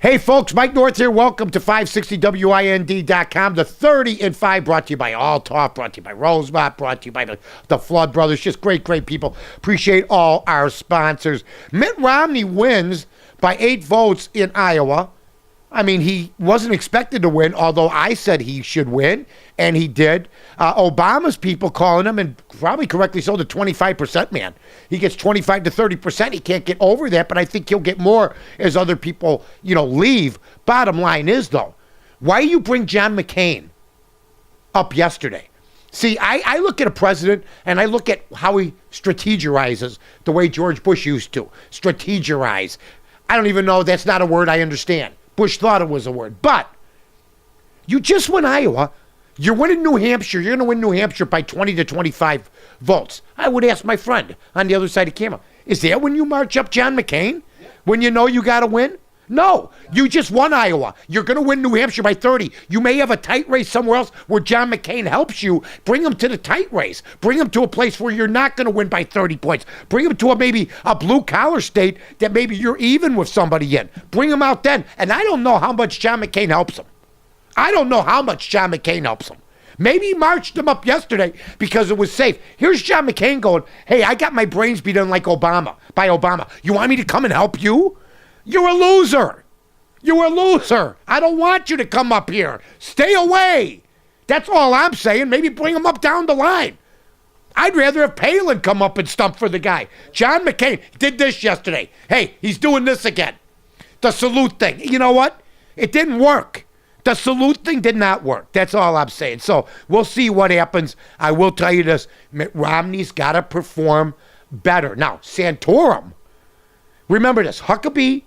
Hey, folks, Mike North here. Welcome to 560WIND.com. The 30 and 5 brought to you by Althoff, brought to you by Rosemont, brought to you by the Flood Brothers. Just great people. Appreciate all our sponsors. Mitt Romney wins by 8 votes in Iowa. I mean, he wasn't expected to win, although I said he should win, and he did. Obama's people calling him, and probably correctly so, the 25% man. He gets 25 to 30%. He can't get over that, but I think he'll get more as other people, leave. Bottom line is, though, why you bring John McCain up yesterday? See, I look at a president, and I look at how he strategizes the way George Bush used to. Strategize. I don't even know. That's not a word I understand. Bush thought it was a word. But you just won Iowa. You're winning New Hampshire. You're going to win New Hampshire by 20 to 25 votes. I would ask my friend on the other side of the camera, is that when you march up John McCain? When you know you got to win? No. You just won Iowa. You're going to win New Hampshire by 30. You may have a tight race somewhere else where John McCain helps you. Bring him to the tight race. Bring him to a place where you're not going to win by 30 points. Bring him to maybe a blue-collar state that maybe you're even with somebody in. Bring him out then. And I don't know how much John McCain helps him. Maybe he marched him up yesterday because it was safe. Here's John McCain going, hey, I got my brains beat in by Obama. You want me to come and help you? You're a loser. I don't want you to come up here. Stay away. That's all I'm saying. Maybe bring him up down the line. I'd rather have Palin come up and stump for the guy. John McCain did this yesterday. Hey, he's doing this again. The salute thing. You know what? It didn't work. The salute thing did not work. That's all I'm saying. So we'll see what happens. I will tell you this. Mitt Romney's got to perform better. Now, Santorum, remember this. Huckabee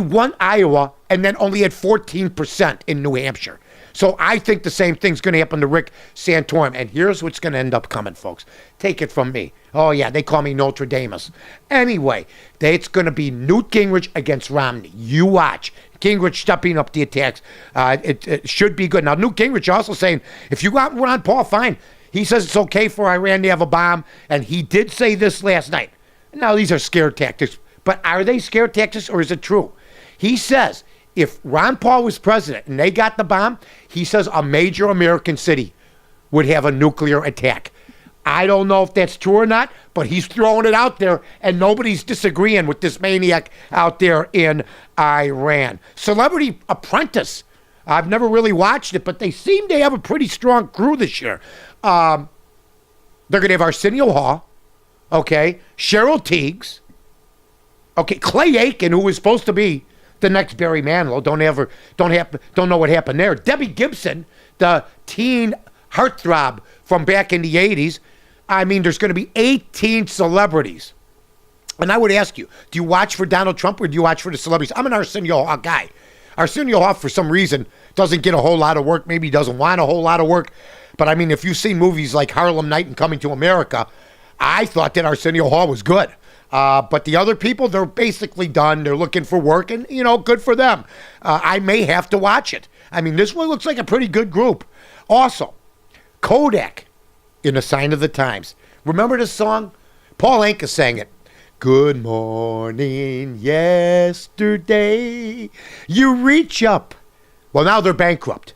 won Iowa and then only had 14% in New Hampshire. So I think the same thing's going to happen to Rick Santorum. And here's what's going to end up coming, folks. Take it from me. Oh, yeah, they call me Notre Damus. Anyway, it's going to be Newt Gingrich against Romney. You watch. Gingrich stepping up the attacks. It should be good. Now, Newt Gingrich also saying, if you got Ron Paul, fine. He says it's okay for Iran to have a bomb. And he did say this last night. Now, these are scare tactics. But are they scare tactics or is it true? He says if Ron Paul was president and they got the bomb, he says a major American city would have a nuclear attack. I don't know if that's true or not, but he's throwing it out there and nobody's disagreeing with this maniac out there in Iran. Celebrity Apprentice. I've never really watched it, but they seem to have a pretty strong crew this year. They're going to have Arsenio Hall, okay, Cheryl Tiegs, okay, Clay Aiken, who was supposed to be the next Barry Manilow, don't know what happened there. Debbie Gibson, the teen heartthrob from back in the 80s. I mean, there's going to be 18 celebrities. And I would ask you, do you watch for Donald Trump or do you watch for the celebrities? I'm an Arsenio Hall guy. Arsenio Hall, for some reason, doesn't get a whole lot of work. Maybe he doesn't want a whole lot of work. But, I mean, if you've seen movies like Harlem Night and Coming to America, I thought that Arsenio Hall was good. But the other people, they're basically done. They're looking for work, and, good for them. I may have to watch it. I mean, this one looks like a pretty good group. Also, Kodak in A Sign of the Times. Remember this song? Paul Anka sang it. Good morning, yesterday. You reach up. Well, now they're bankrupt.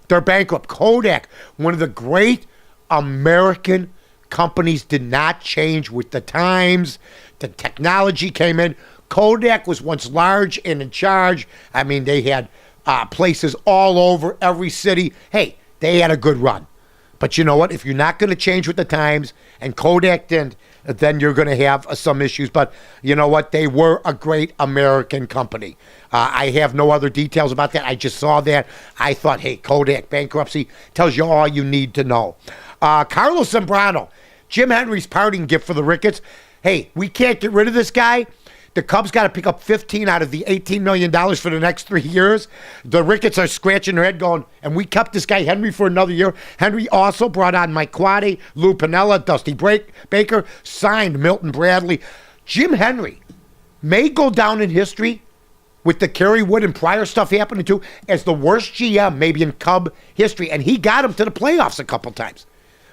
Kodak, one of the great American companies, did not change with the times. The technology came in. Kodak was once large and in charge. I mean, they had places all over every city. Hey, they had a good run. But you know what? If you're not going to change with the times, and Kodak didn't, then you're going to have some issues. But you know what? They were a great American company. I have no other details about that. I just saw that. I thought, hey, Kodak bankruptcy tells you all you need to know. Carlos Zambrano, Jim Henry's parting gift for the Ricketts. Hey, we can't get rid of this guy. The Cubs got to pick up $15 out of the $18 million for the next 3 years. The Ricketts are scratching their head going, and we kept this guy Henry for another year. Henry also brought on Mike Quade, Lou Piniella, Dusty Baker, signed Milton Bradley. Jim Henry may go down in history with the Kerry Wood and Pryor stuff happening too as the worst GM maybe in Cub history, and he got him to the playoffs a couple times.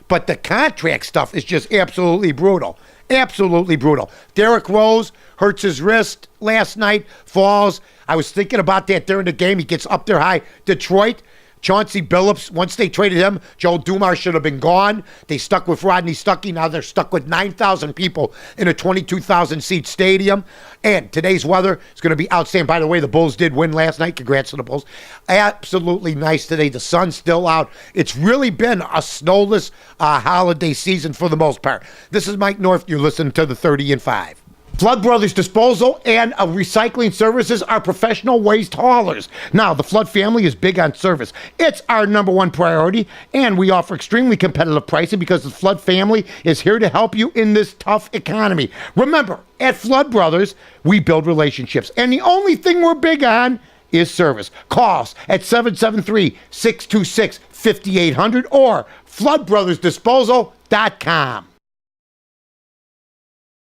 But the contract stuff is just absolutely brutal. Absolutely brutal. Derrick Rose hurts his wrist last night, falls. I was thinking about that during the game. He gets up there high. Detroit, Chauncey Billups, once they traded him, Joe Dumars should have been gone. They stuck with Rodney Stuckey. Now they're stuck with 9,000 people in a 22,000-seat stadium. And today's weather is going to be outstanding. By the way, the Bulls did win last night. Congrats to the Bulls. Absolutely nice today. The sun's still out. It's really been a snowless holiday season for the most part. This is Mike North. You're listening to the 30 and 5. Flood Brothers Disposal and Recycling Services are professional waste haulers. Now, the Flood family is big on service. It's our number one priority, and we offer extremely competitive pricing because the Flood family is here to help you in this tough economy. Remember, at Flood Brothers, we build relationships, and the only thing we're big on is service. Call us at 773-626-5800 or floodbrothersdisposal.com.